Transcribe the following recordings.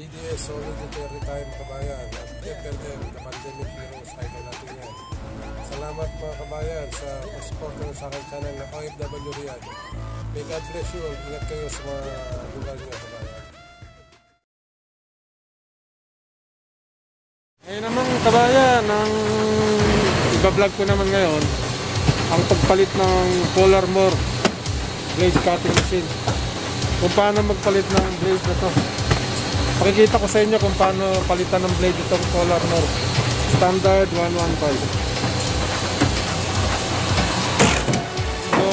DDS, Solidity Time kabayan, at FLM, The Pandemic Heroes, idol natin yan. Salamat mga kabayan sa pag-support sa aking channel na OFW Riyadh. May God bless you. Ingat kayo sa mga lugar niyo kabayan. Ngayon naman kabayan, ang iba-vlog ko naman ngayon, ang pagpalit ng Polarmore blade cutting machine. Kung paano magpalit ng blade na to. Pakikita ko sa inyo kung paano palitan ng blade itong Polarmore Standard 115. So,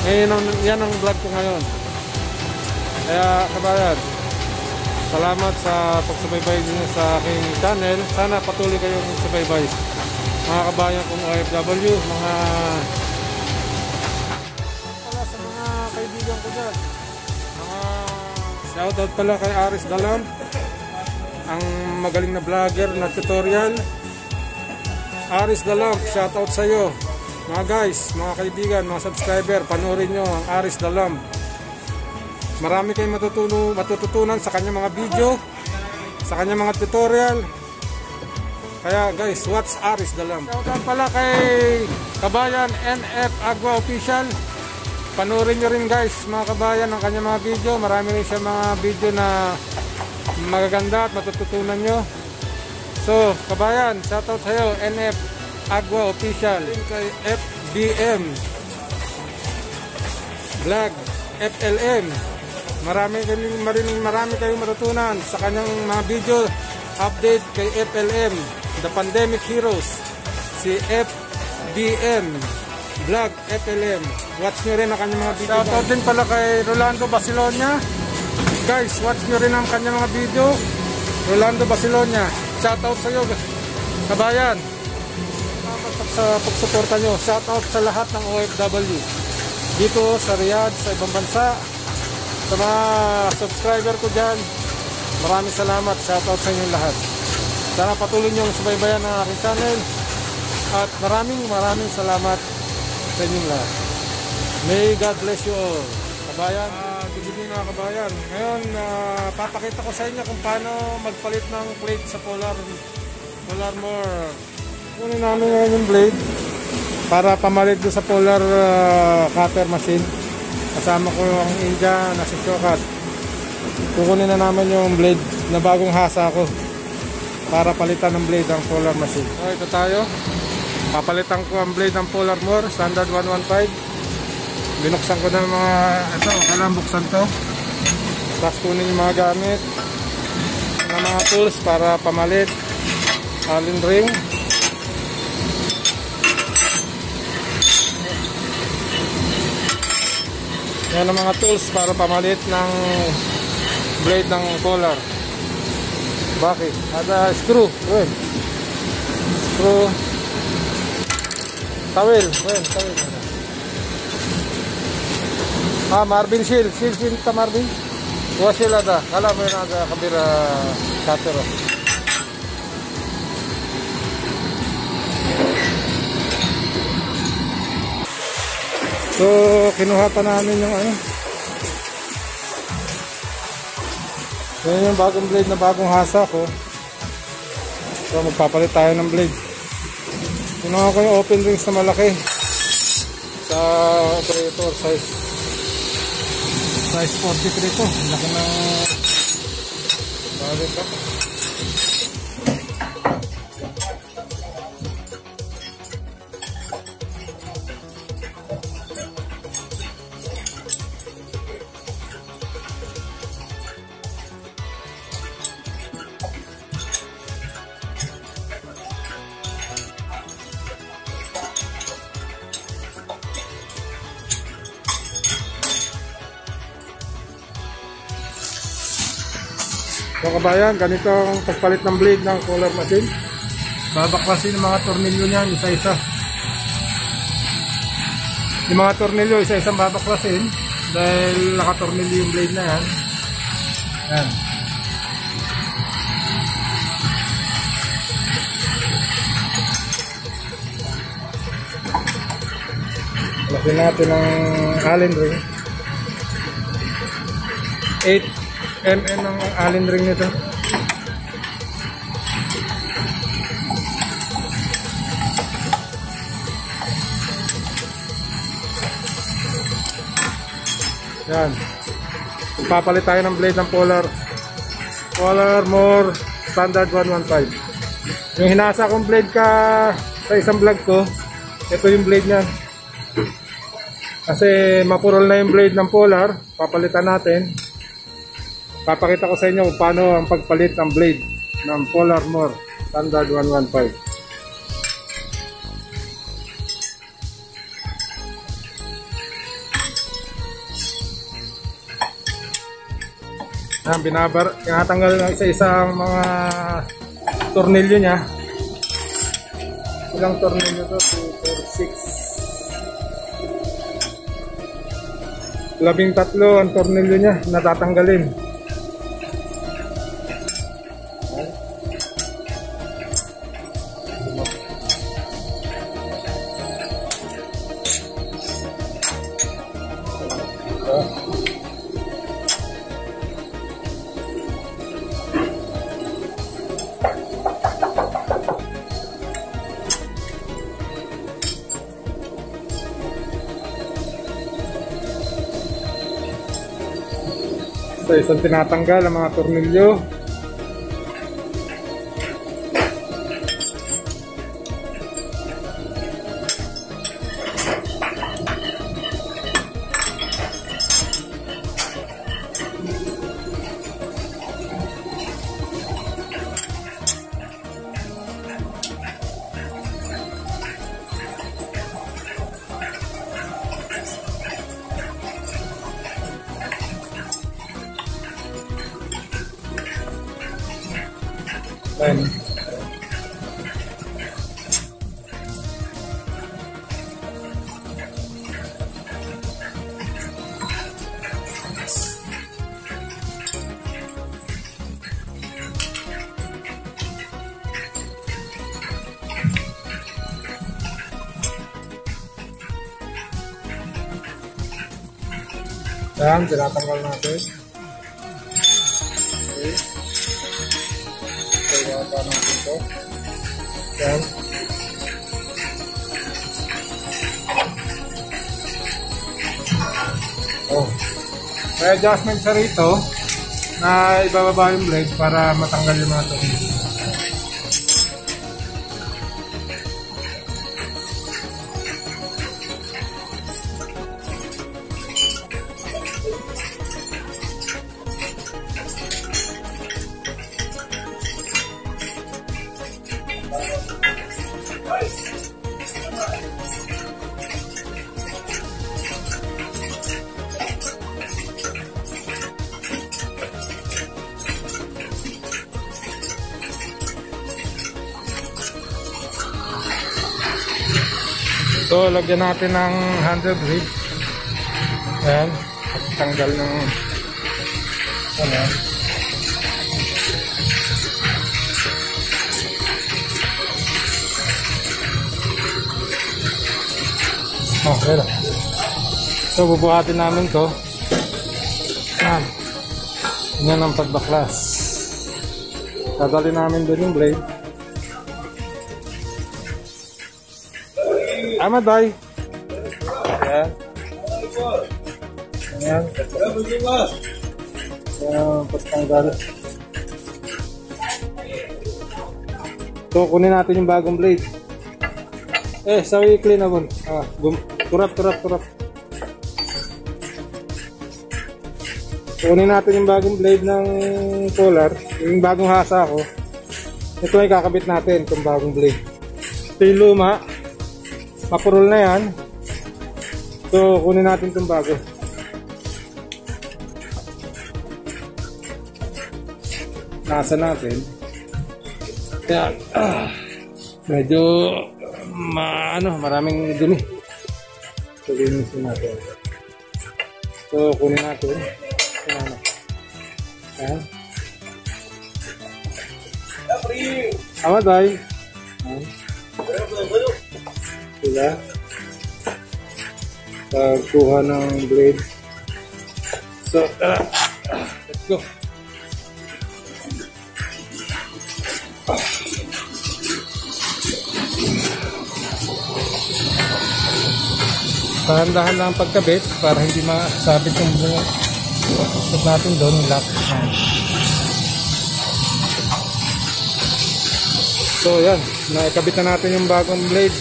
ngayon yan ang vlog ko ngayon. Kaya kabayan, salamat sa pagsubaybay niyo sa aking channel. Sana patuloy kayong subaybay. Mga kabayan kong OFW, mga pala sa mga kaibigan ko dyan. Shoutout pala kay Aris Dalam, ang magaling na vlogger na tutorial. Aris Dalam, shoutout sa iyo. Mga guys, mga kaibigan, mga subscriber, panoorin nyo ang Aris Dalam. Marami kayong matututunan sa kanyang mga video, sa kanyang mga tutorial. Kaya guys, watch Aris Dalam. Shoutout pala kay kabayan NF Agua Official. Panoorin nyo rin guys mga kabayan ang kanyang mga video. Marami rin siya mga video na magaganda at matututunan nyo. So kabayan, shoutout sa iyo NF Agua Official. Kay FBM Vlog FLM, marami kayong matutunan sa kanyang mga video. Update kay FLM, The Pandemic Heroes, si FBM Vlog FLM. Watch nyo rin ang kanyang mga video. Shoutout din pala kay Rolando Basilonia. Guys, watch nyo rin ang kanyang mga video. Rolando Basilonia, shoutout sa iyo kabayan. Salamat sa pagsuporta nyo. Shoutout sa lahat ng OFW dito sa Riyadh, sa ibang bansa. Sa mga subscriber ko dyan, maraming salamat. Shoutout sa inyong lahat. Sana patuloy nyo subaybayan ang aking channel. At maraming salamat sa inyong lahat. May God bless you all. Kabayan, good evening mga kabayan. Ngayon, papakita ko sa inyo kung paano magpalit ng plate sa Polarmore. Kunin namin ngayon yung blade para pamalit doon sa Polar cutter machine. Kasama ko ang India na si Shokat. Kukunin na namin yung blade na bagong hasa ko para palitan ng blade ang Polar machine. So, ito tayo. Papalitan ko ang blade ng Polarmore Standard 115. Binuksan ko na mga ito, kailangan buksan to. Tapos kunin yung mga gamit ng mga tools para pamalit. Allen ring. Yan ang mga tools para pamalit ng blade ng Polar. Bakit? Ada screw. Screw. Tawil. Tawil. Marvin shield ta Marvin. Dua shield ada. Kala mo na ada kabira cutter. So, kinuha pa namin yung ano. Yan yung bagong blade na bagong hasa ko. So, magpapalit tayo ng blade. Kinuha ko yung open rings na malaki sa operator size 43 to. Laki ng balik pa. So kabayan, ganito ang pagpalit ng blade ng Polar machine. Babaklasin yung mga tornilyo niyan, isa-isa. Yung mga tornilyo, isa-isang babaklasin dahil nakatornilyo yung blade na yan. Yan. Lagyan natin ng Allen ring. 8 mm ang allen ring nito. Yan. Papalit tayo ng blade ng Polar More Standard 115. Yung hinasa kong blade sa isang vlog ko, ito yung blade niya. Kasi mapurol na yung blade ng Polar, papalitan natin. Papakita ko sa inyo kung paano ang pagpalit ng blade ng Polar More Standard 115. Yan, tinatanggal na isa-isang mga tornilyo niya. Ilang tornilyo to? 2, 4, 6. 13 ang tornilyo niya natatanggalin. So, isang tinatanggal ang mga tornilyo. Ayan. Ayan, tinatanggal natin. Okay. Kaya natin ito. Ayan. Oh. May adjustment sa rito na ibababa yung blade para matanggal yung mga tornilyo. So, lagyan natin ng handle blade. Ayan. At tanggal ng ayan. Okay lang. So, bubuhatin namin to. Ayan. Yan ang pagbaklas. Dadali namin doon yung blade. Ama day. Ayan. Ayan. Ayan, patanggal. So, kunin natin yung bagong blade. Sawi clean naman. Turap. Kunin natin yung bagong blade ng Polar. Yung bagong hasa ko. Ito ay kakabit natin, itong bagong blade. Ito yung luma. Mapurol na yan. So, kunin natin itong bago. Nasa natin. Kaya, medyo maraming dumi. So, linisin natin. So, kunin natin. Ayan. Tama tayo. Ayan. Sila pagkuha ng blade. So, let's go. Dahan-dahan lang ang pagkabit para hindi masabit yung pag natin doon yung lock. So yan, naikabit na natin yung bagong blade.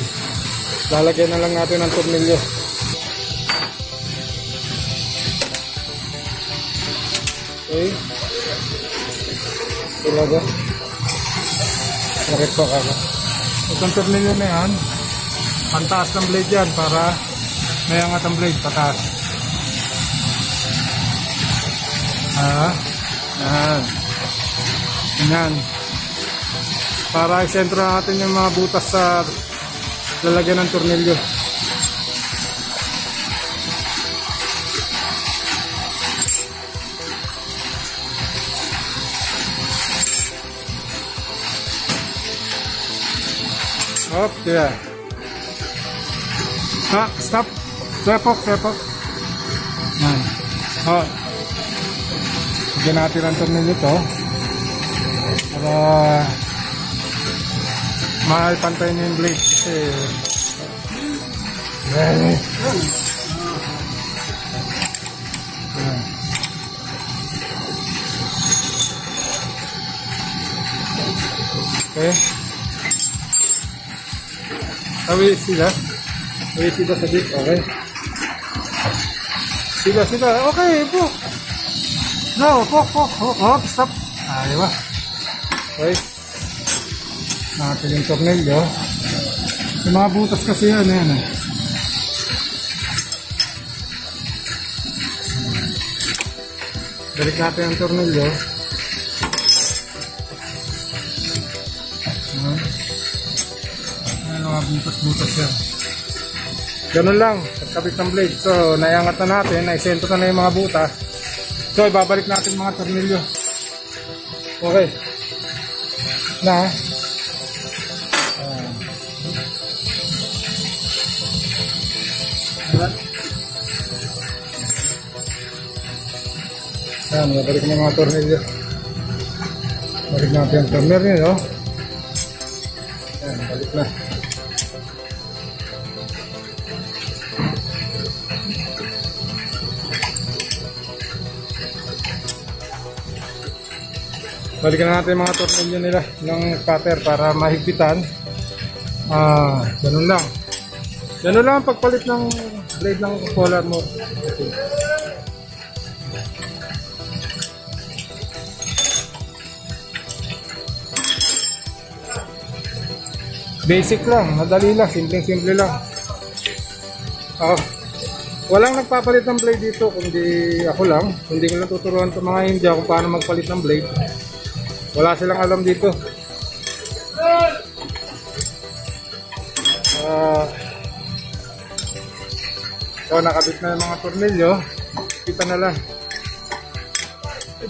Lalagyan na lang natin ng tornilyo. Okay. Talaga. Nakit po ako. Itong tornilyo na yan, pantaas ng blade yan para may angat ang blade pataas. Yan. Yan. Para isentro natin yung mga butas sa lalagyan ng tornilyo. Hop, yeah. Stop. Sepok. Yan. Bigyan natin ang tornilyo ito para maipantay niyo yung blade kasi okay. We see that sa bit. Okay. Sila. Okay, po. No, hop, stop. Diba? Okay. Natin yung tornilyo. Yung mga butas kasi yan. Balik natin ang tornilyo. Mga butas yan. Ganun lang, pagkabit ng blade. So, naiangat na natin, naisentro na yung mga butas. So, ibabalik natin mga tornilyo. Okay. Na. Yan, ibabalik na mga tornilyo. Balik natin ang tornilyo. Yan, balik na. Balikan natin yung mga tornilyo nila ng cutter para mahigpitan. Ganun lang. Ganun lang ang pagpalit ng blade ng polar mo. Okay. Basic lang, madali lang, simple lang. Walang nagpapalit ng blade dito kundi ako lang. Hindi ko lang tuturuan sa mga India kung paano magpalit ng blade. Wala silang alam dito. So, nakabit na yung mga tornilyo. Kita na lang.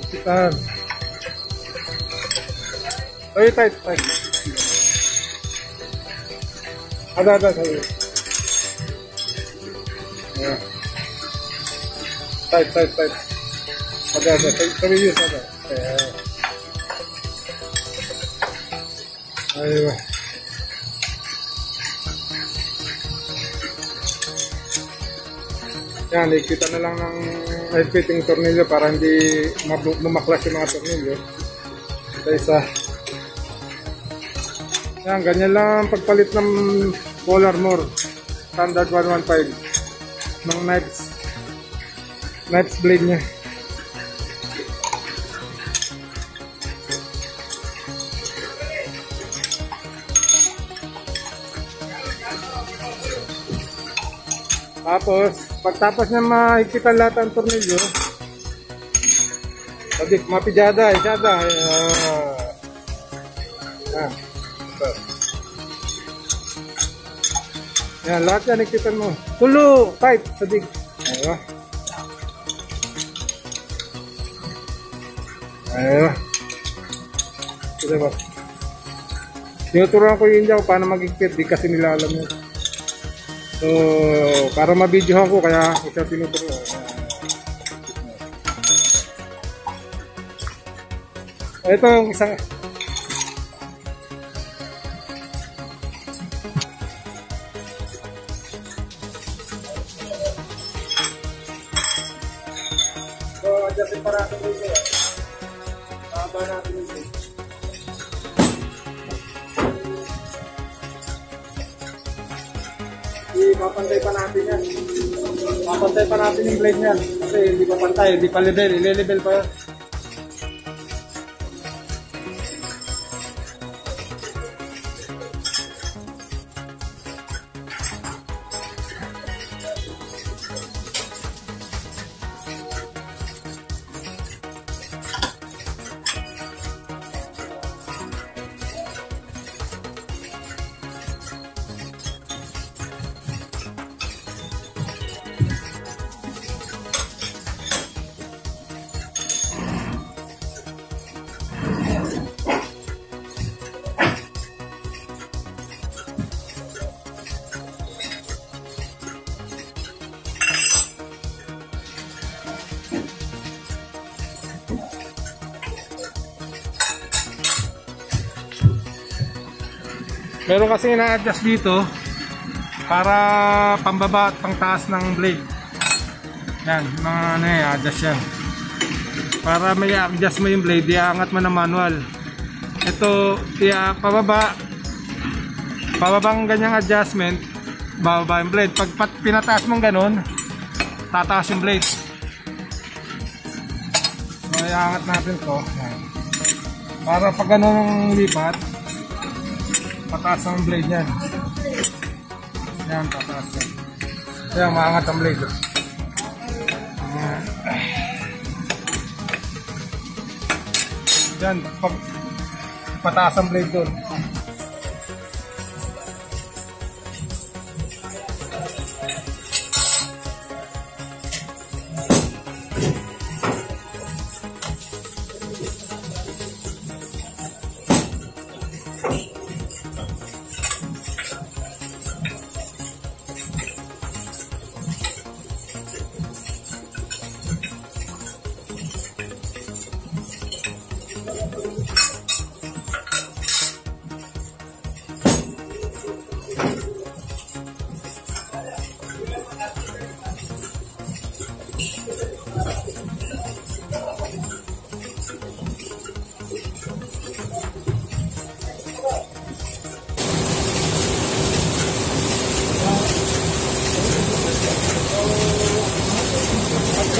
Kita. Okay, tight. Ada. Yeah. Tight. Ada. Serius ada. Ayo. Yan, ikita na lang ng head fitting tornilyo para hindi mamaklas yung mga tornilyo. Ito isa. Yan, ganyan lang pagpalit ng polar more. Standard 115 ng knives blade nya. Tapos, pagtapos niya mahigpitan lahat ang tornilyo, sabi, mapijada, isada. Yan, lahat yan, higpitan mo. Tulo, tight, sabi. Ayun. Diba? Tinuturuan ko yung India kung paano mag-higpit, di kasi nila alam yun. So, para ma-videohan ko, kaya ito tinuturo. Ito yung isang pa natin dito. Haba natin yung blade. Ipapantay pa natin yan. Papantay pa natin yung blade niyan. Kasi hindi pa pantay, hindi pa level. Ile-level pa yan. Meron kasi na-adjust dito para pambaba at pangtaas ng blade. Yan, mga ano yan, adjust yan. Para may adjust mo yung blade, iangat mo na manual. Ito, pababang ganyang adjustment, bababa yung blade. Pag pinataas mong ganun, tataas yung blade. So, iangat natin to. Yan. Para pag ganun lipat, pataas ang blade yan. Yan, pataas yan. Kaya maangat ang blade. Yan, pataas ang blade doon.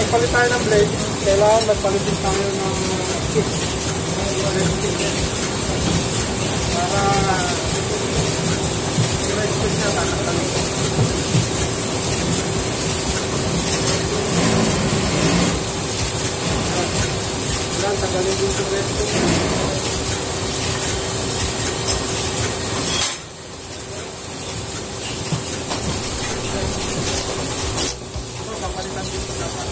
Magpalit tayo ng blade, kailangan magpalit din tayo ng stick. Para i-right stick niya tataktalit. Kailangan tagalin din sa right stick. Papalitan din sa dapat.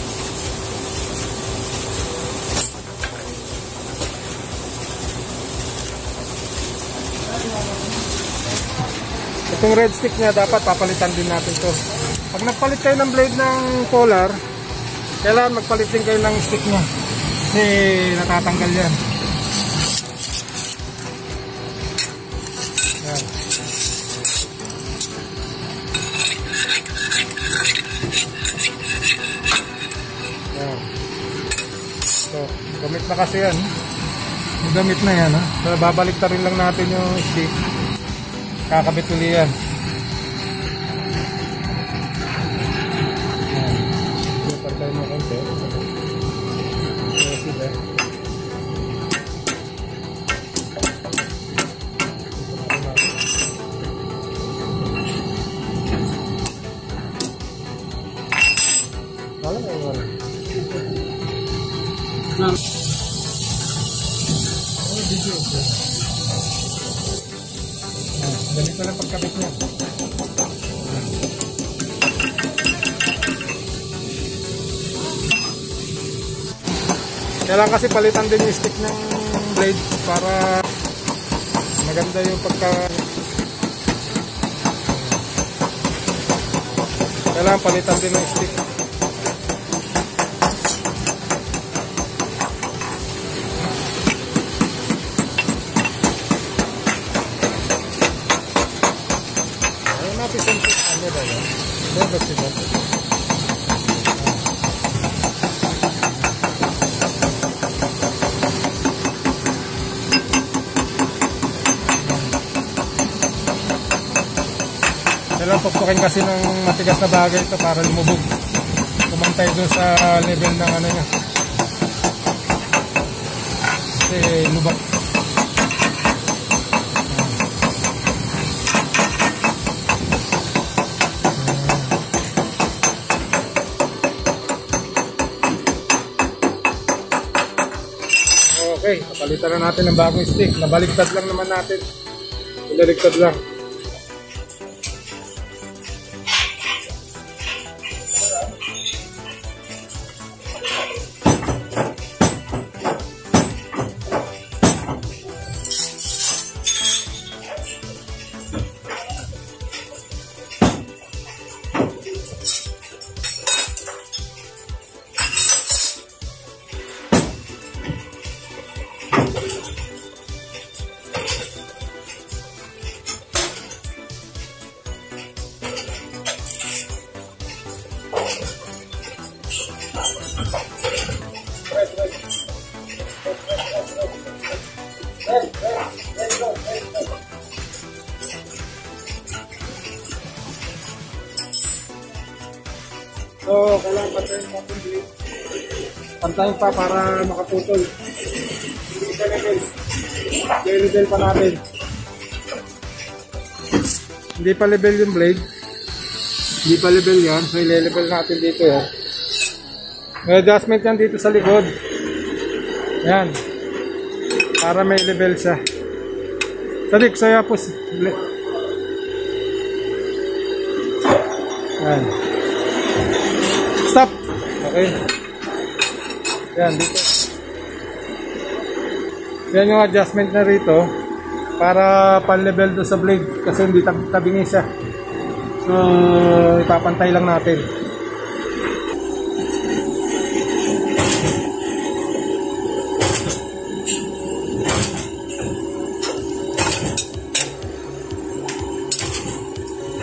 Itong red stick niya dapat papalitan din natin to. Pag nagpalit kayo ng blade ng polar, kailangan magpalit din kayo ng stick niya. Kasi natatanggal yan. Yan. Yan. So, gamit na kasi yan. Gamit na yan. So, babalik ta rin lang natin yung stick. Kakabit uli yan. Pantay mo konti. Sila. Wala na wala. Video. Ganito lang pagkabit niya. Kailangan kasi palitan din yung stick ng blade para maganda yung kailangan palitan din ng stick. Ano ba yan? Ano ba sila? tutukin kasi ng matigas na bagay ito para lumubog. Kumantay doon sa level ng ano niya. Kasi lubak. Okay, napalitan na natin ng bagong stick. Nabaligtad lang naman natin. Ilaligtad lang. So, kailangan pantayin natin dito. Pantayin pa para makaputol. Hindi pa level. I-level pa natin. Hindi pa level yung blade. Hindi pa level yan. So, i-level natin dito yan. May adjustment yan dito sa likod. Yan. Para may level siya. Salik, saya po. Yan. Stop. Okay. Yan, dito. Yan yung adjustment na rito para pan-level do sa blade kasi hindi tabingi siya. So, ipapantay lang natin.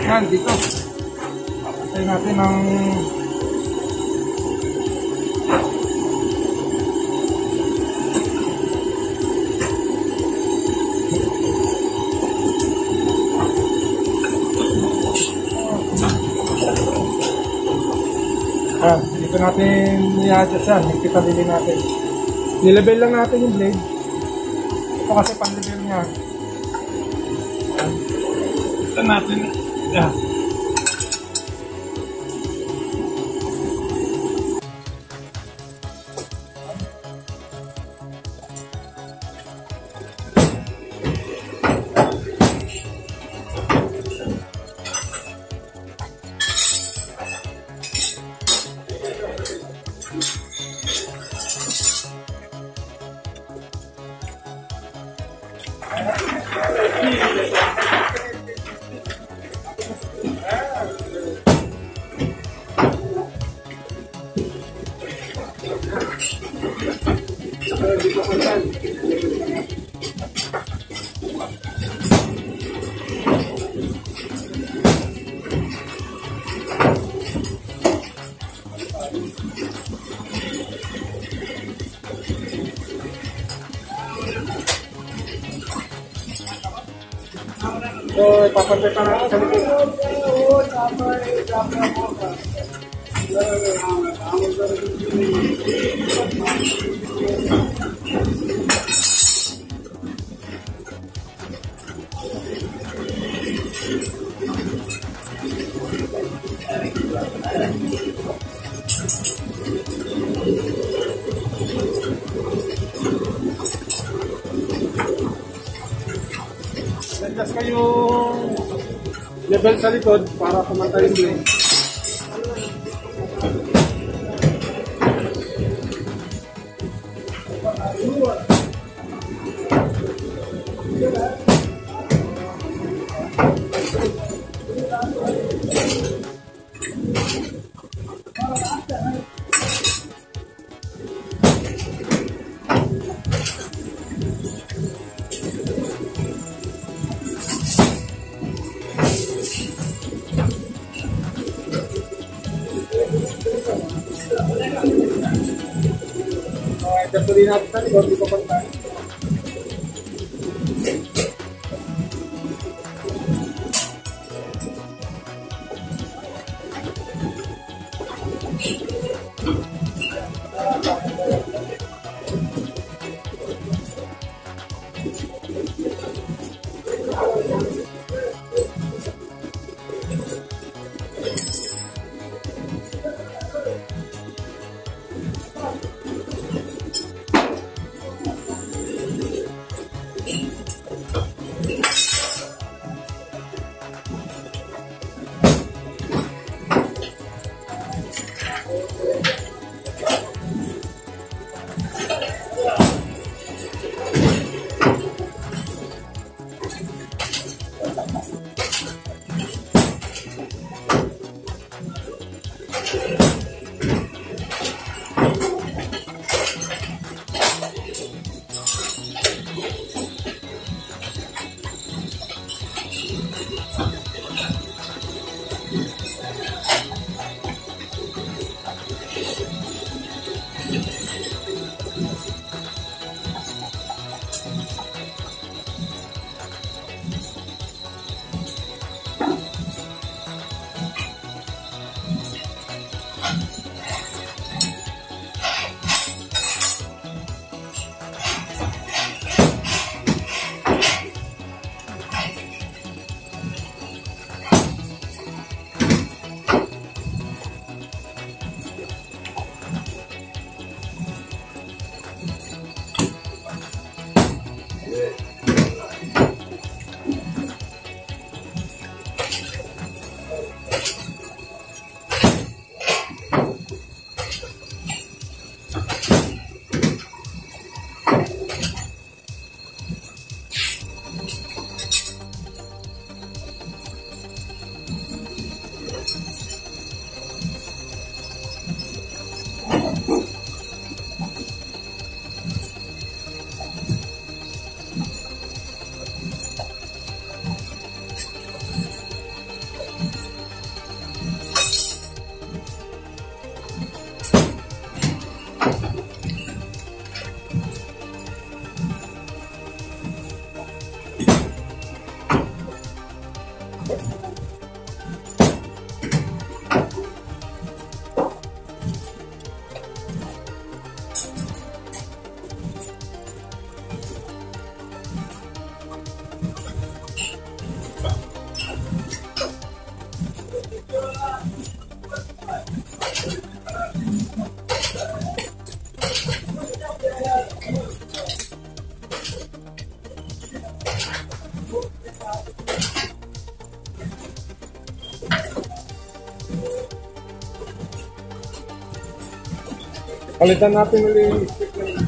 Yan, dito. Papantay natin ng dito natin i-adjust yan. Kita dili natin. Nilevel lang natin yung blade. Ito kasi pan-level niya. Ito natin. Yan. So, ipapantay pa natin sa likod. Adjust kayo level sa likod para pumantay yung blade. Ito din natin sa likod, di ko pantay. Palitan natin ulit yung stick na yun.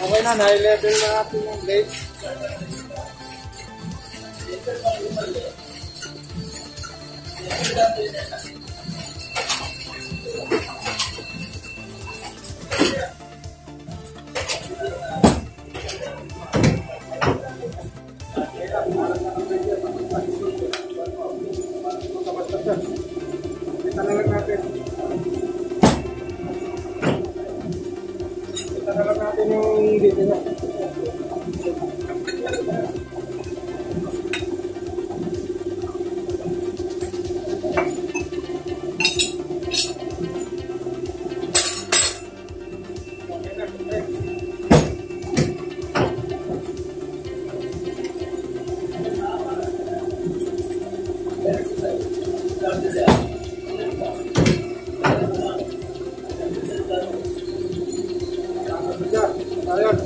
Okay na, high level na natin yung blade. Talagang natin. Talagang natin yung dito na. Ayan.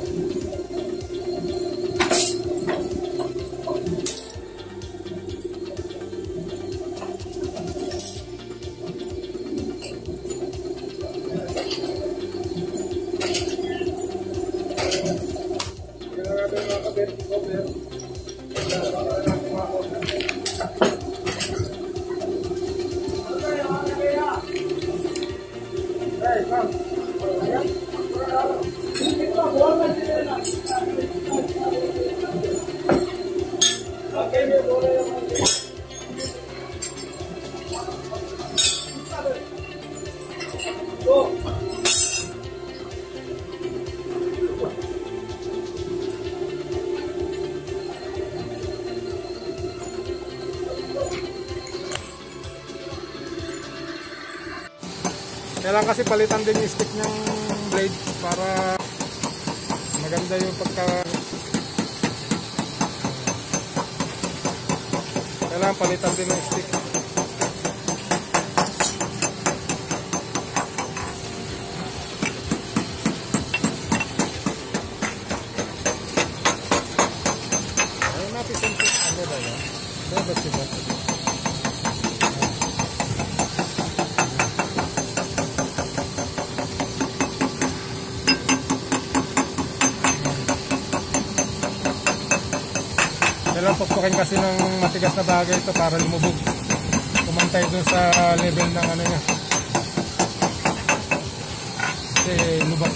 Kailangan kasi palitan din yung stick ng blade para maganda yung pagka... Kailangan palitan din ng stick. Ayun natin yung ano ba yan? Dapat siya. Kailangan pukpukin kasi ng matigas na bagay ito para lumubog. Kumantay dun sa level ng ano niya. Kasi lubak.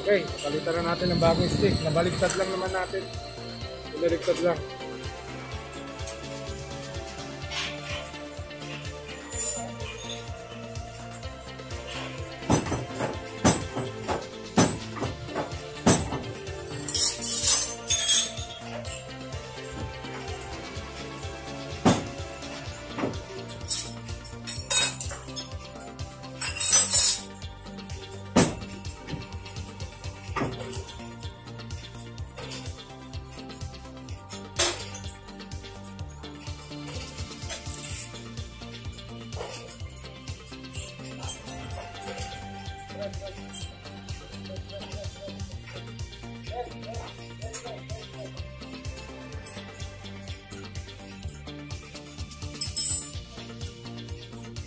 Okay, palitan na natin ng bagong stick. Nabaliktad lang naman natin. Baliktad lang.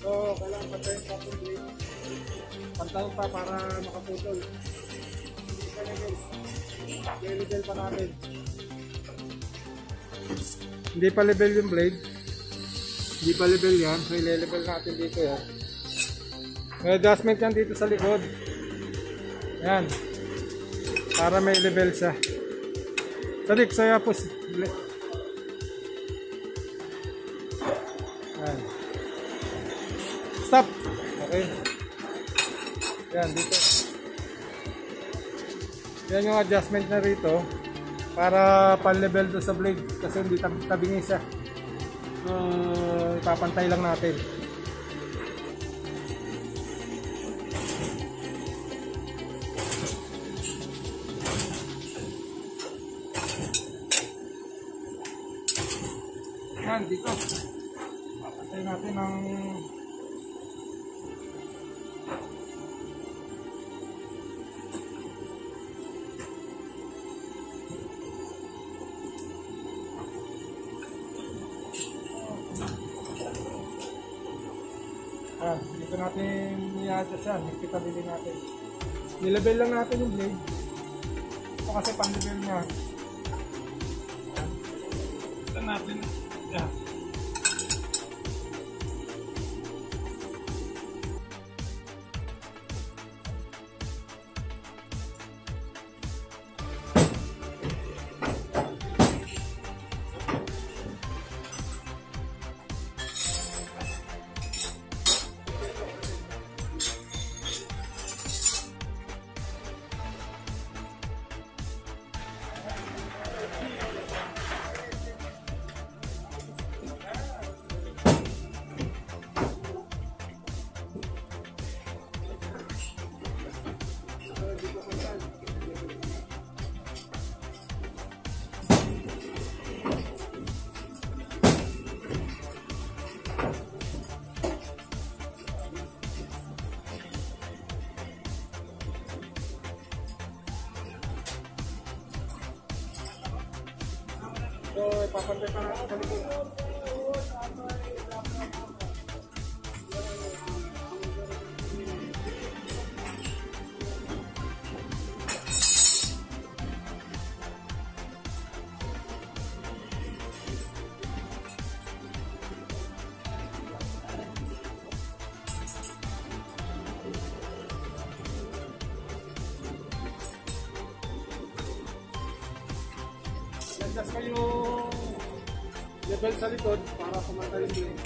So, kailangan patayin pa po blade. Pantayin pa para makaputol. I-level pa natin. Hindi pa level yung blade. Hindi pa level yan. So, i-level natin dito yan. May adjustment yan dito sa likod. Yan. Para may level siya. Tarik, saya po. Yan. Stop. Okay. Yan, dito. Yan yung adjustment na rito. Para pan-level doon sa blade. Kasi hindi tabingi siya. So, ipapantay lang natin. Yan, dito. Papantay natin ng Dito natin i-adjust yan. Kita din natin. Nilabel lang natin yung blade. Ito kasi pan-level niya. Ito natin. Yan. So, ipapantay pa natin sa likod. Adjust kayo level sa likod para kumantay yung blade.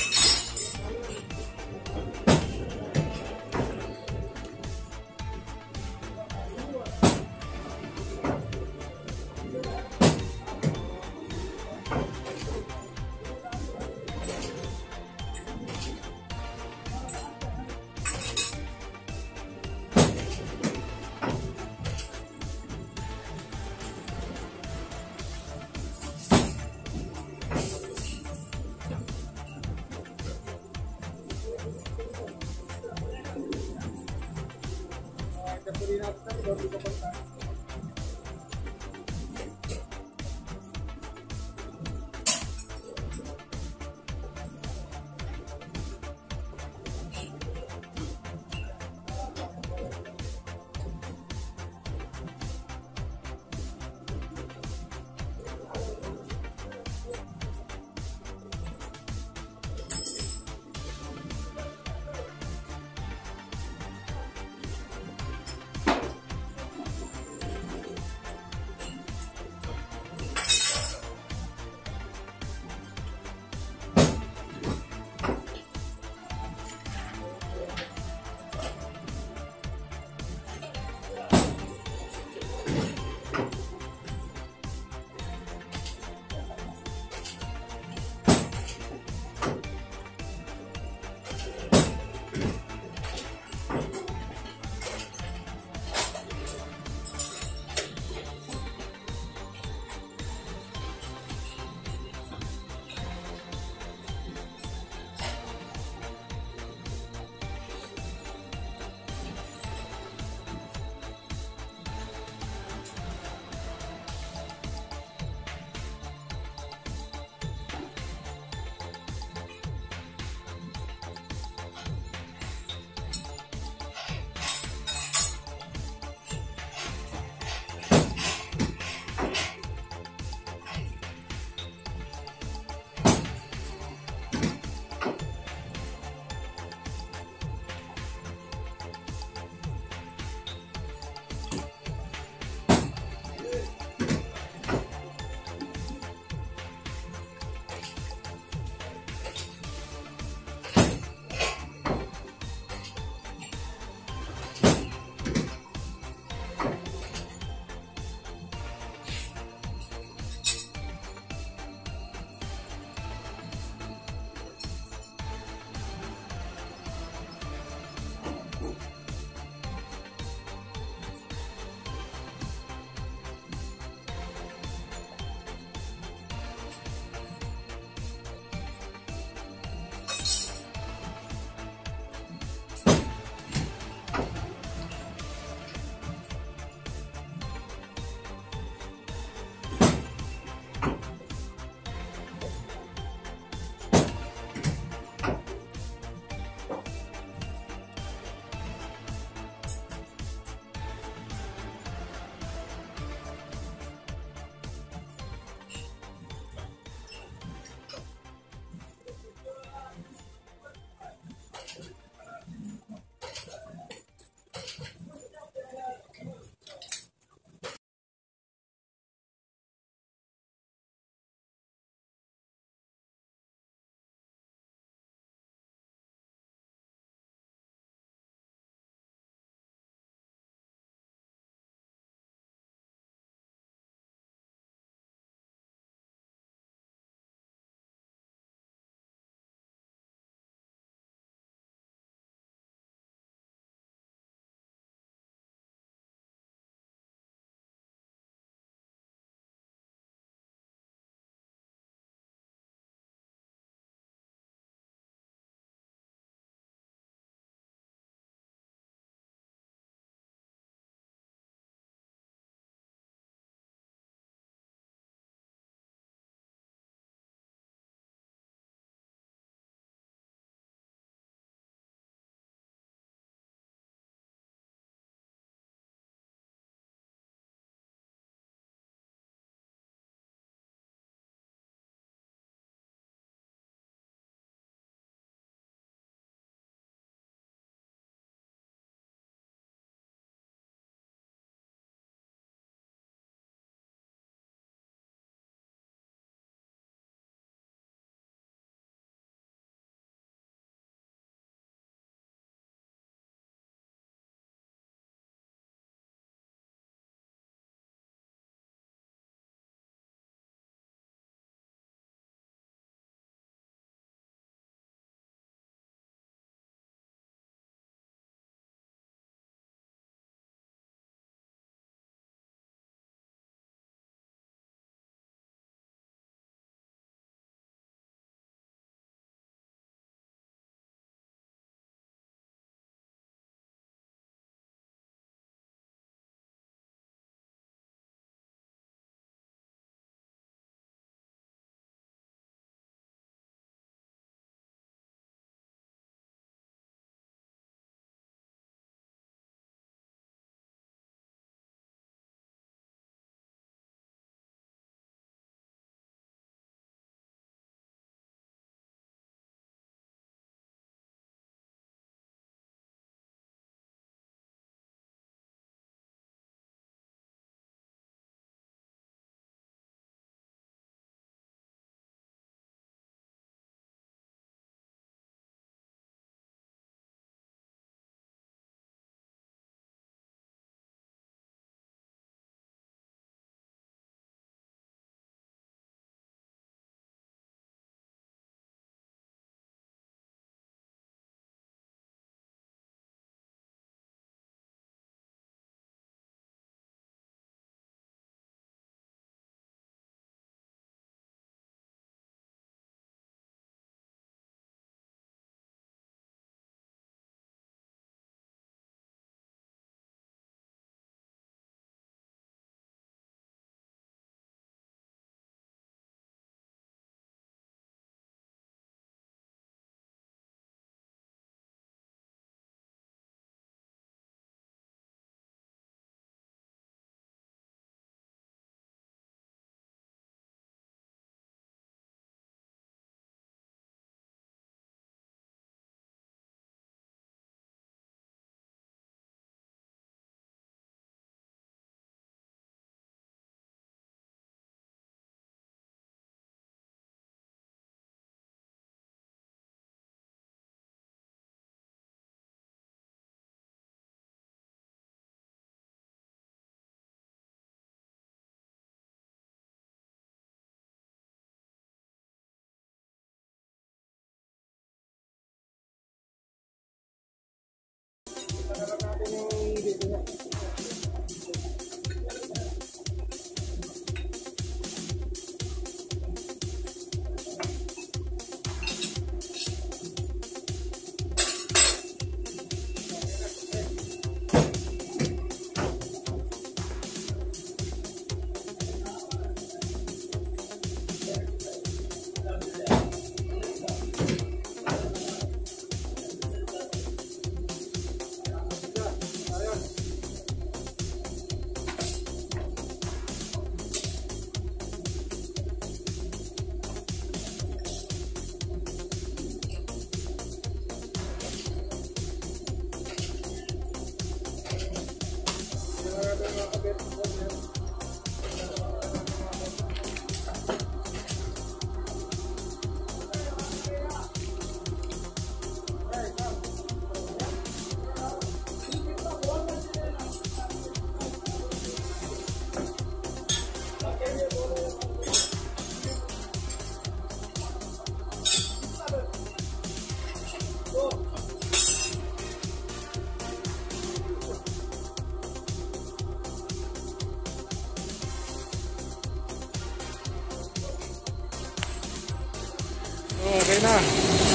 Okay na.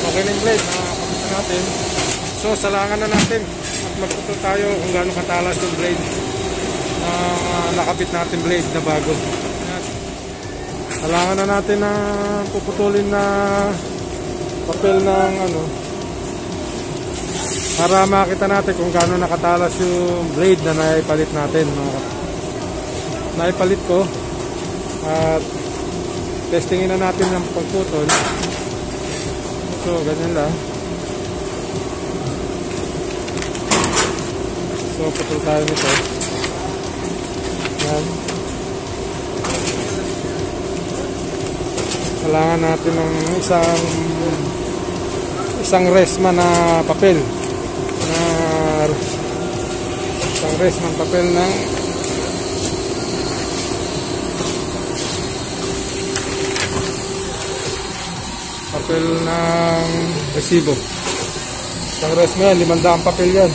Okay na yung blade. Nakakapit na natin. So, salangan na natin. At magputol tayo kung gaano katalas yung blade. Nakapit natin blade na bago. Ayan. Salangan na natin na puputulin na papel ng ano. Para makita natin kung gaano nakatalas yung blade na naipalit natin. Naipalit ko. At testingin na natin yung pagputol. So, ganyan lang. So, putol tayo nito. Yan. Kailangan natin ng isang resma na papel. Isang resma papel ng papel ng resibo. Isang resma yan, 500 papel yan.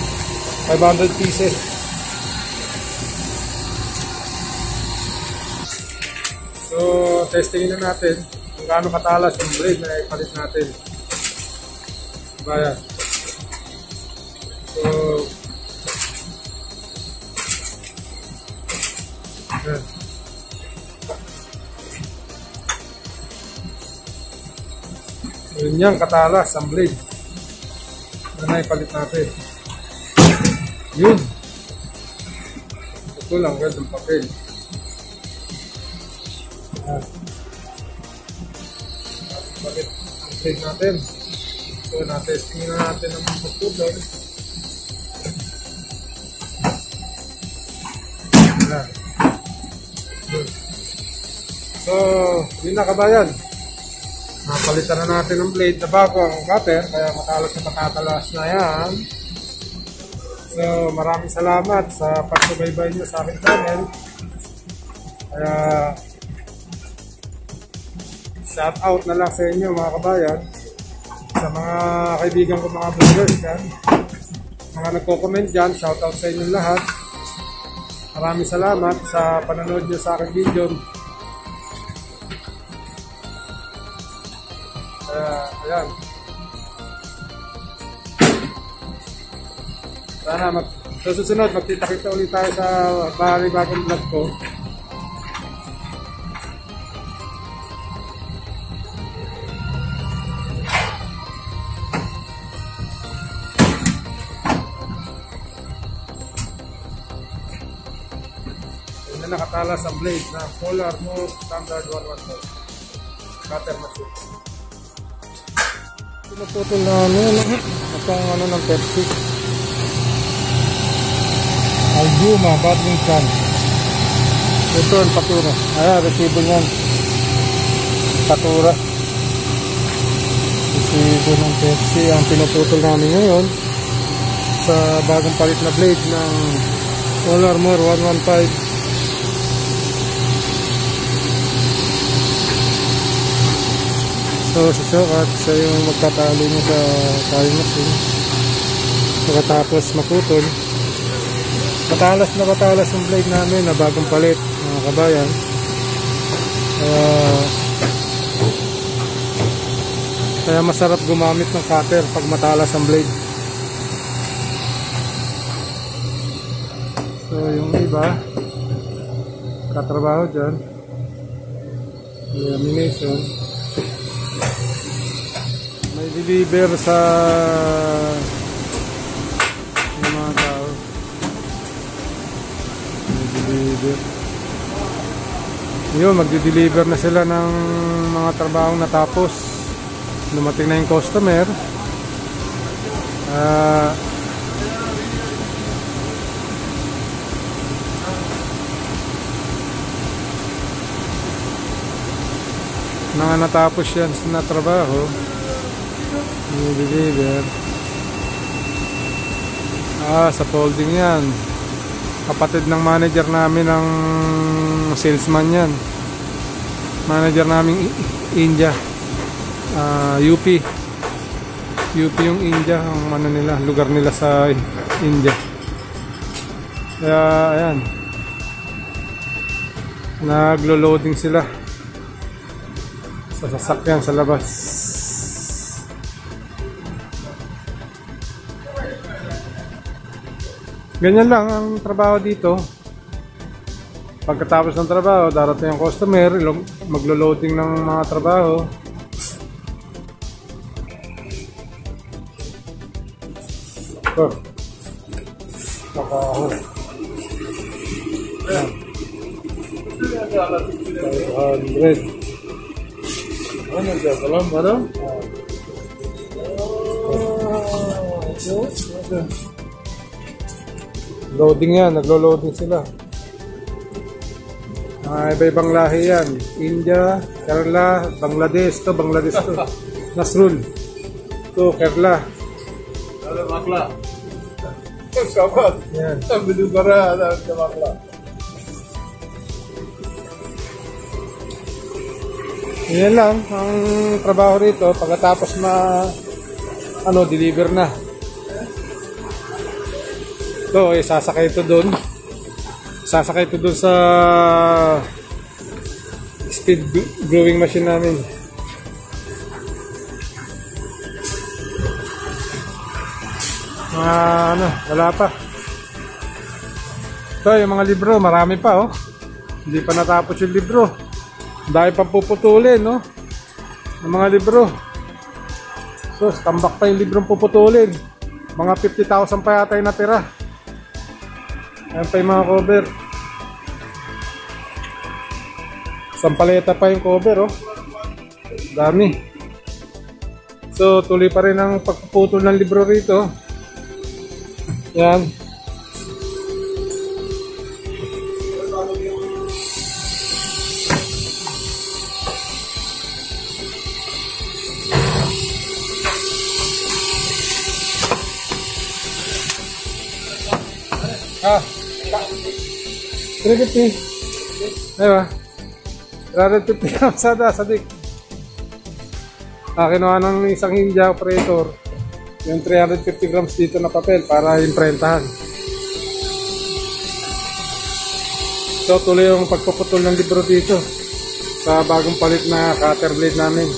500 pieces. So, testingin na natin kung gaano katalas yung blade na ipalit natin. Bayan. So, yan. Yun yan, katalas ang blade na ipalit natin. Yun. Ito lang, gandang papel. Yan. Bakit ang blade natin? So, na-testing na natin ang pagputol. Yan. So, yun na kabayan. Napalitan na natin ng blade na bago ang cutter, kaya matalas na matatalas na yan. So, maraming salamat sa pagsubaybay nyo sa aking channel. Kaya, shout out na lang sa inyo mga kabayan. Sa mga kaibigan ko, mga vloggers yan. Mga nagko-comment dyan, shout out sa inyo lahat. Maraming salamat sa panonood nyo sa aking video. Ayan. Sana susunod magkita-kita ulit tayo sa bagong vlog ko. Yun na nakatalas ang blade na Polar Move Standard 114 cutter machine. Pinuputol namin itong ano ng Pepsi Aljuma badminton. Ito ang patura. Ayan, resibo niyan. Patura. Resibo ng Pepsi ang pinuputol namin ngayon sa bagong palit na blade ng Polar Move 115. So, sa sukat, siya yung magtatali niya sa tali machine. Pagkatapos maputol. Matalas na matalas yung blade namin na bagong palit, mga kabayan. Kaya masarap gumamit ng cutter pag matalas ang blade. So, yung iba, katrabaho dyan. Lamination. May deliver sa mga tao. May deliver. Yun, magdi-deliver na sila ng mga trabahong natapos. Dumating na yung customer. Mga natapos yan na trabaho. Deliver. Sa folding yan. Kapatid ng manager namin ng salesman yan. Manager namin India. UP. UP yung India, ang ano nila, lugar nila sa India. Kaya ayan. Naglo-loading sila sa sasakyan sa labas. Ganyan lang ang trabaho dito. Pagkatapos ng trabaho, darating yung customer, maglo-loading ng mga trabaho. Oh. Nakaho. Yan. 500. Ano dyan? Salam, ano? Loading yan, naglo-loading sila. Iba-ibang lahi yan. India, Kerala, Bangladesh to. Nasrul. To Kerala. Ano, makla? Sabat. Yan. Ang binubara, ano, makla. Yan lang ang trabaho rito. Pagkatapos deliver na. So, sasakay ito doon. Sasakay ito doon sa speed brewing machine namin. Wala pa. So, yung mga libro, marami pa, oh. Hindi pa natapos yung libro. Dahil pa puputulin, no? Ang mga libro. So, tambak pa yung librong puputulin. Mga 50,000 pa yata yung natira. Ayan pa yung mga cover. Sampaleta pa yung cover, oh. Dami. So, tuloy pa rin ang pagpuputol ng libro rito. Yan. Ah, 350. Diba? 350 ang sada, sadik. Kinuha ng isang India operator yung 350 grams dito na papel para imprentahan. So, tuloy yung pagpuputol ng libro dito sa bagong palit na cutter blade namin.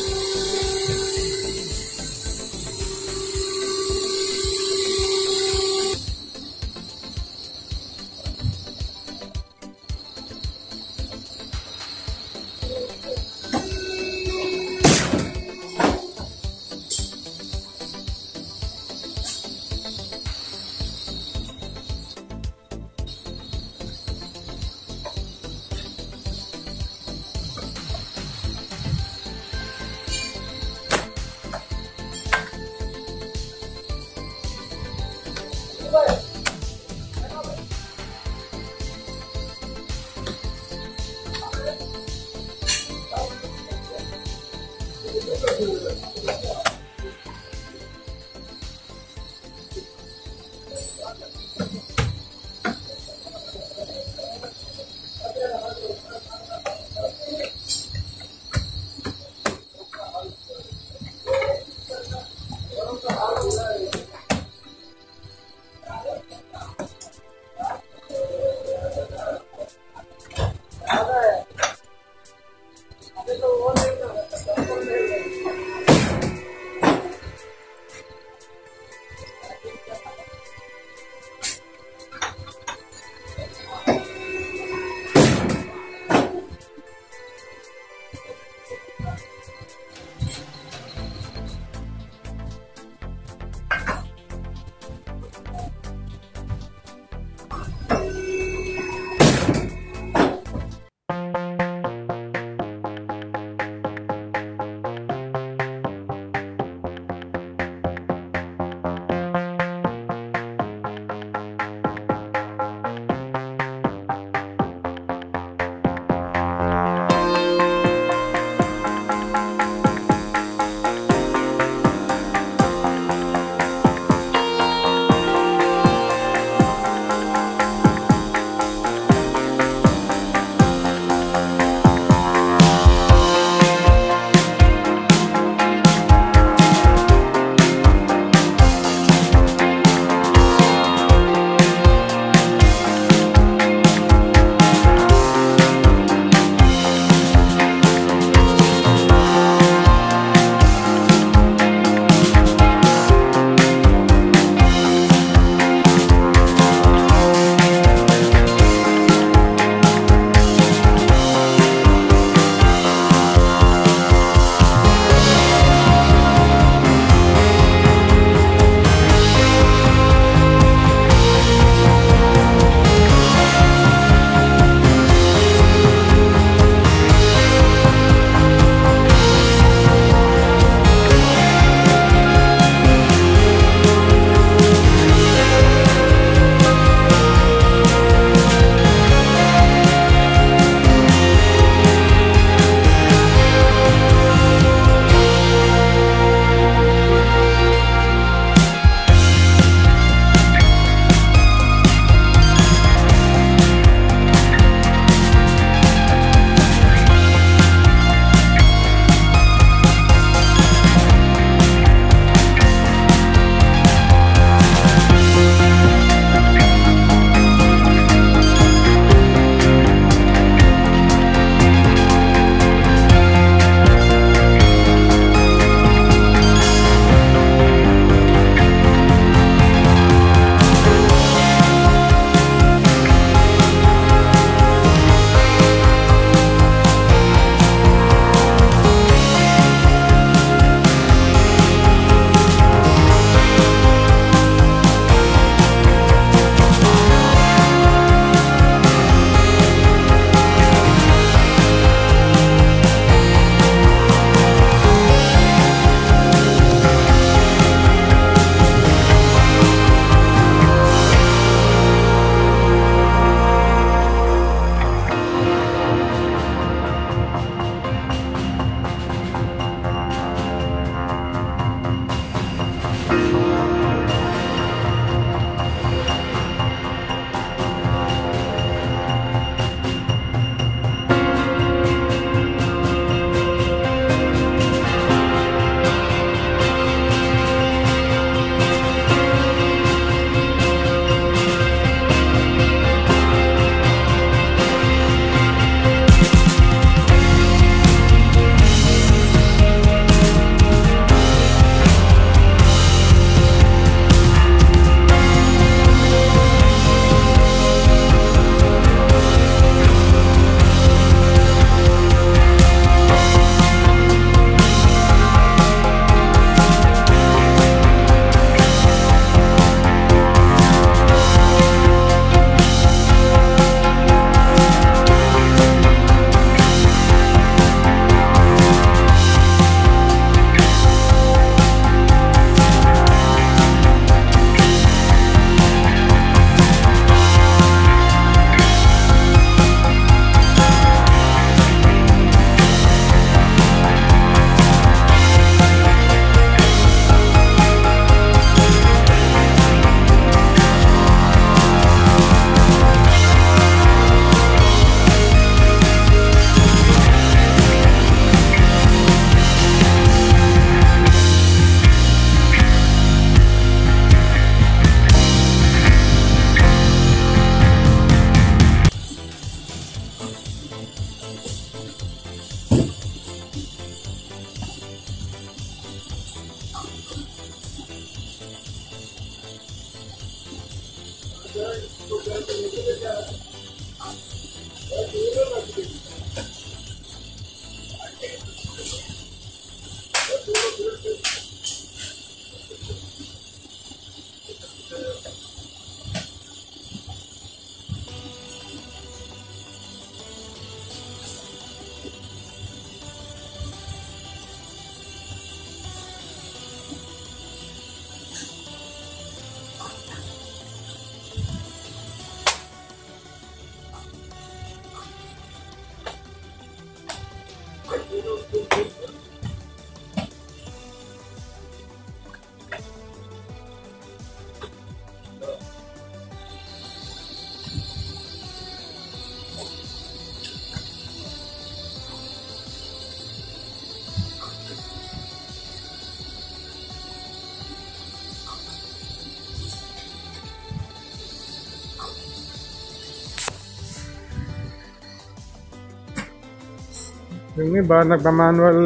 Yung iba, nagpa-manual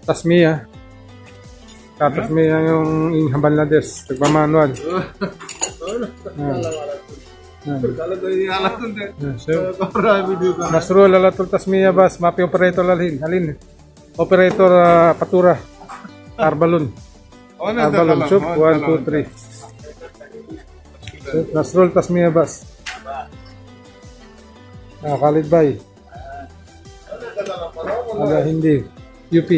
Tasmia. Tasmia yung in Bangladesh. Nagpa-manual. Masrul alatul Tasmia bas. Mapi operator alin. Operator Patura. Arbalun. Arbalun. Chup. 1, 2, 3. Masrul Tasmia bas. Khalid Bay. Ada hindi. UP.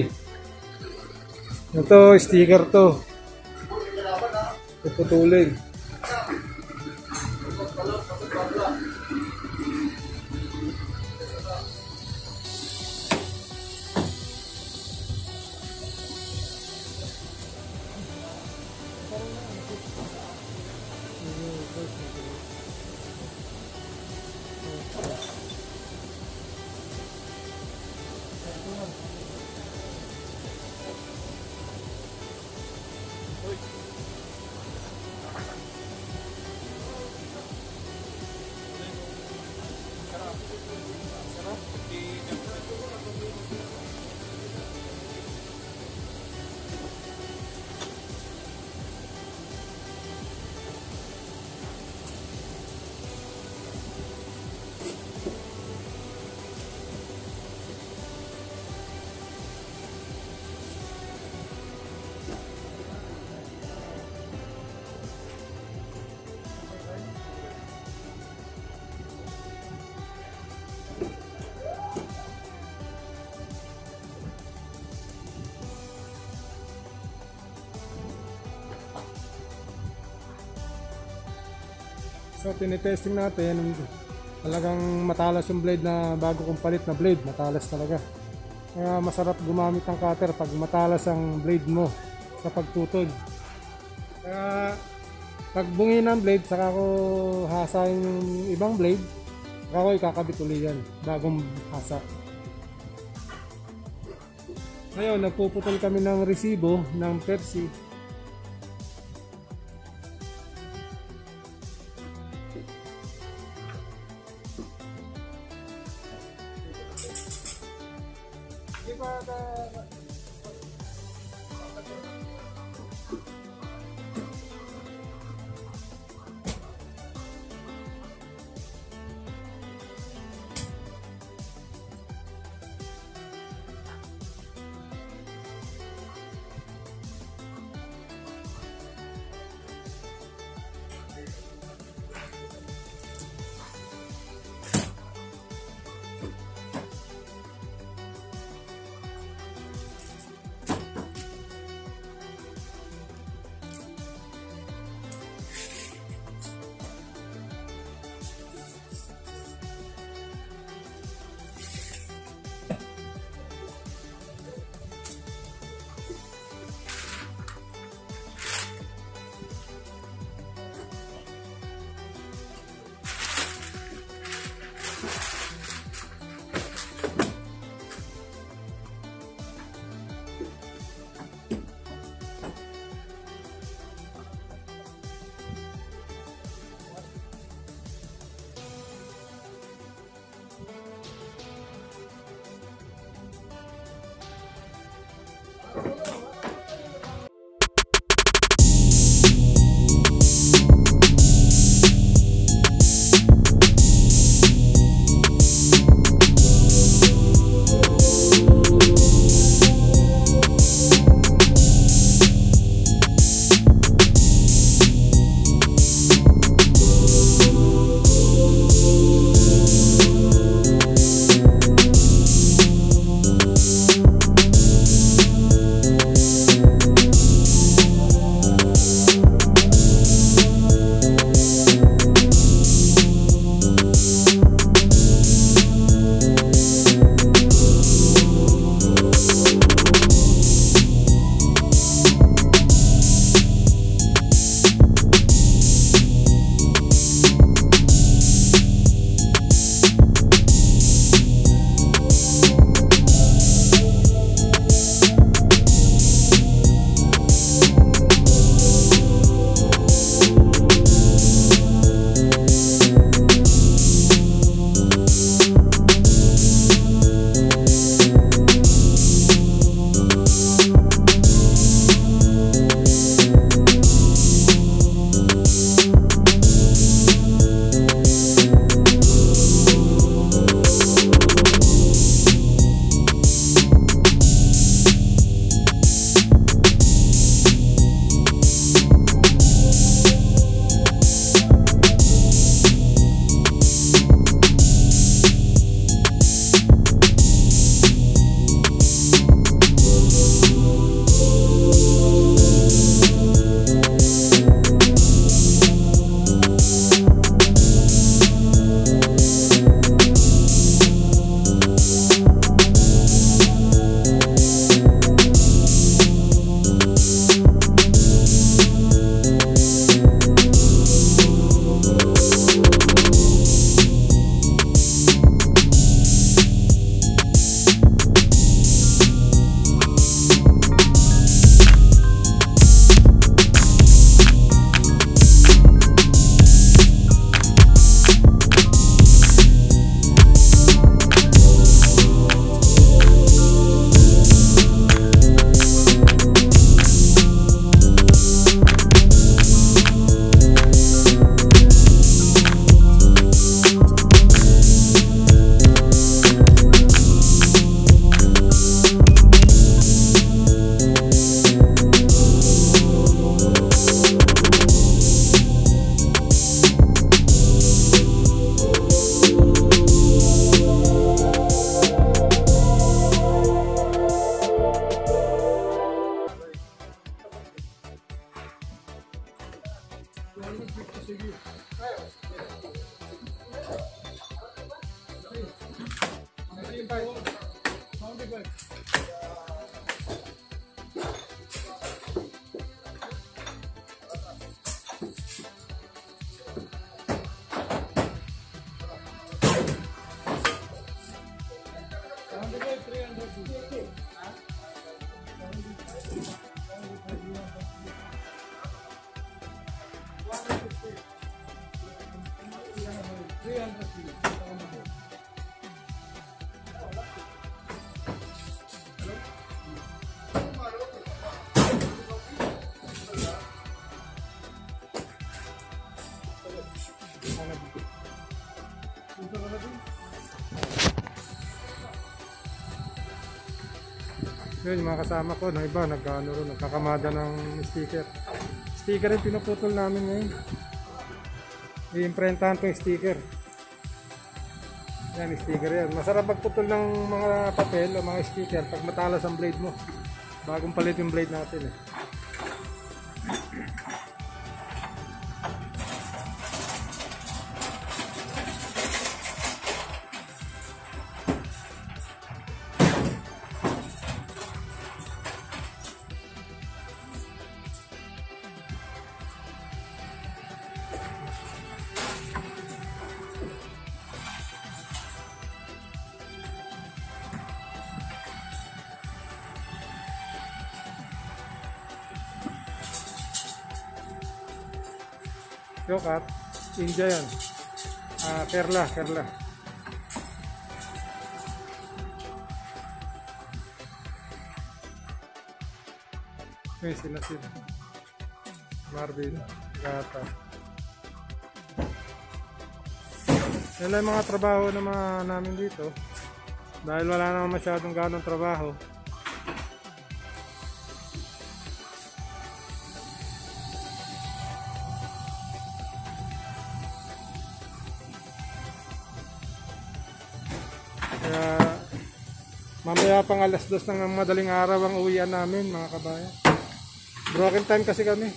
Ito, sticker to. Puputulin. So tinitesting natin, talagang matalas yung blade na bago kong palit na blade, matalas talaga. Kaya masarap gumamit ng cutter pag matalas ang blade mo sa pagtutol. Kaya pag bungi ng blade, saka ko hasain yung ibang blade, saka ko ikakabit uli yan bagong hasa. Ngayon, nagpuputol kami ng resibo ng Pepsi. Yun, mga kasama ko na iba, nagkakamada ng sticker. Sticker yung pinuputol namin ngayon. I-imprentahan ko yung sticker. Yan, sticker yan. Masarap magputol ng mga papel o mga sticker pag matalas ang blade mo. Bagong palit yung blade natin eh. Yokat, India yan. Kerala. May sila. Marvin, Gata. Yan lang mga trabaho namin dito. Dahil wala naman masyadong ganong trabaho. Kaya mamaya pang alas 2 ng madaling araw ang uwian namin mga kabayan. Broken time kasi kami.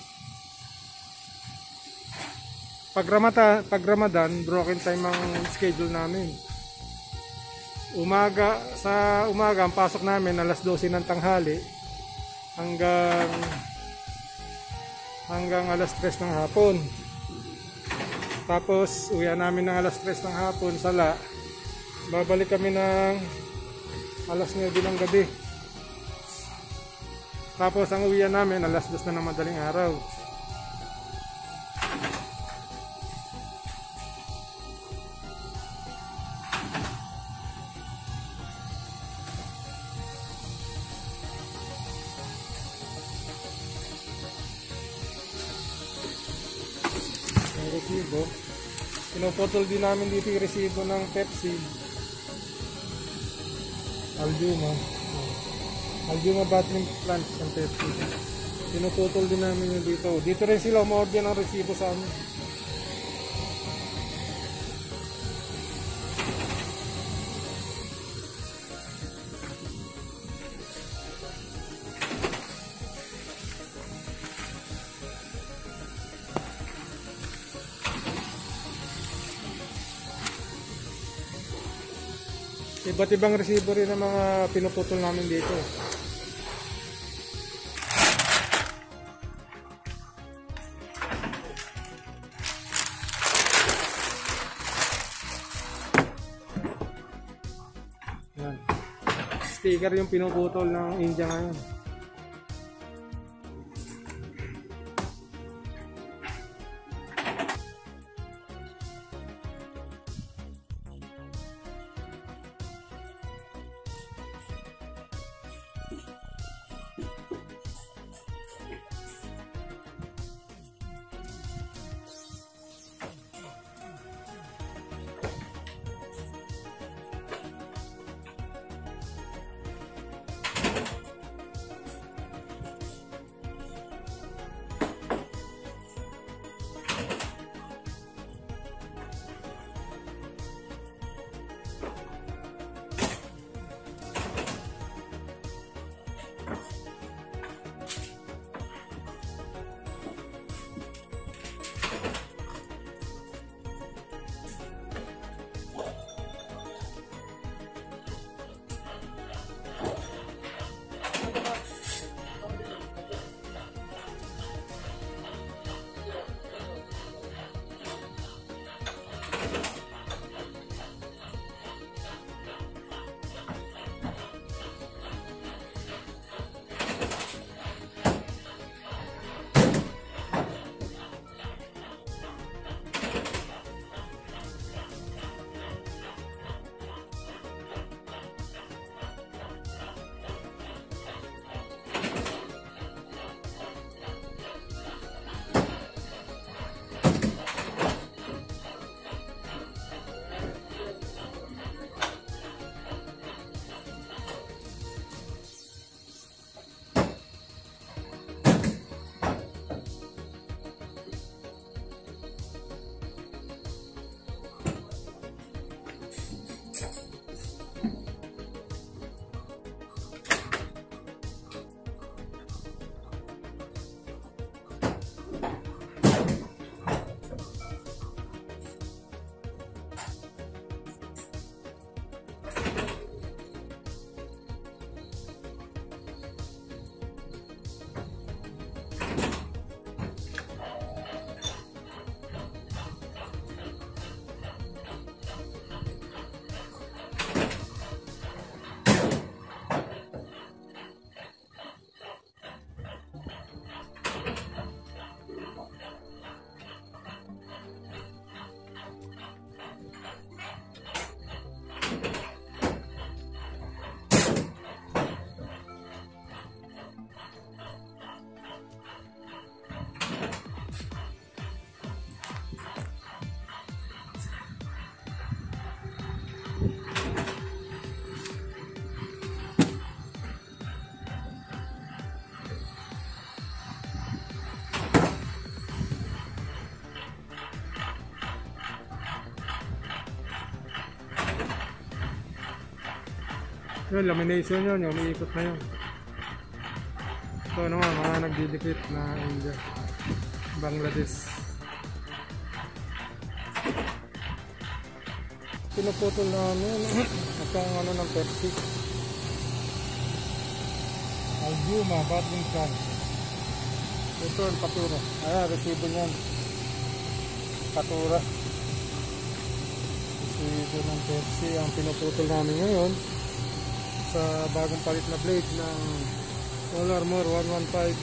Pag Ramadan, broken time ang schedule namin. Sa umaga ang pasok namin alas 12 ng tanghali hanggang alas 3 ng hapon. Tapos uwian namin ng alas 3 ng hapon sala. Babalik kami ng alas 9 ng gabi. Tapos ang uwian namin alas 2 na ng madaling araw. Ang resibo, pinuputol din namin dito yung resibo ng Pepsi. Aljuma bottling plant ng Pepsi. Pinuputol din namin yung dito. Dito rin sila umorder ng resibo sa amin. Iba't ibang resibo rin ang mga pinuputol namin dito. Yan. Sticker yung pinuputol ng India ngayon. Yun, lamination yun, yung umiikot na yun. Ito naman, mga nagdidikit na India, Bangladesh. Pinuputol namin itong ano ng Pepsi. Albuma, battling can. Ito ang patura. Ayan, resibo niyan. Patura. Resibo ng Pepsi ang pinuputol namin ngayon sa bagong palit na blade ng All Armor 115.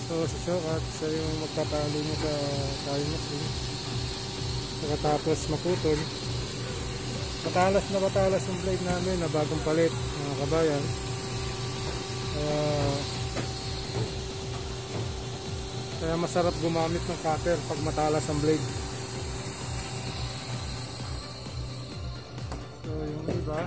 So si Shokat, siya yung magtatalo niya sa tayo machine. Pagkatapos maputol, matalas yung blade namin na bagong palit, mga kabayan. Kaya masarap gumamit ng cutter pag matalas ang blade. So yung iba,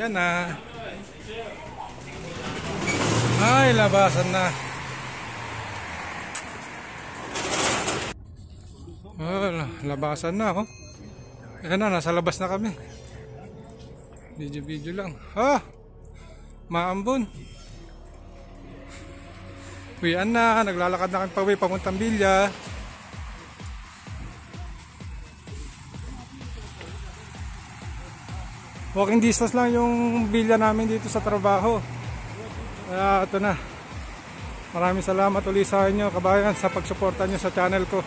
yan na. Ay, labasan na. Oh, labasan na oh. Ayan na, nasa labas na kami. Video lang. Maambon. Uwian na, naglalakad na kami pa uwi papuntang Bilya. Walking distance lang yung Bilya namin dito sa trabaho. Kaya ito na. Maraming salamat ulit sa inyo kabayan sa pagsuporta nyo sa channel ko.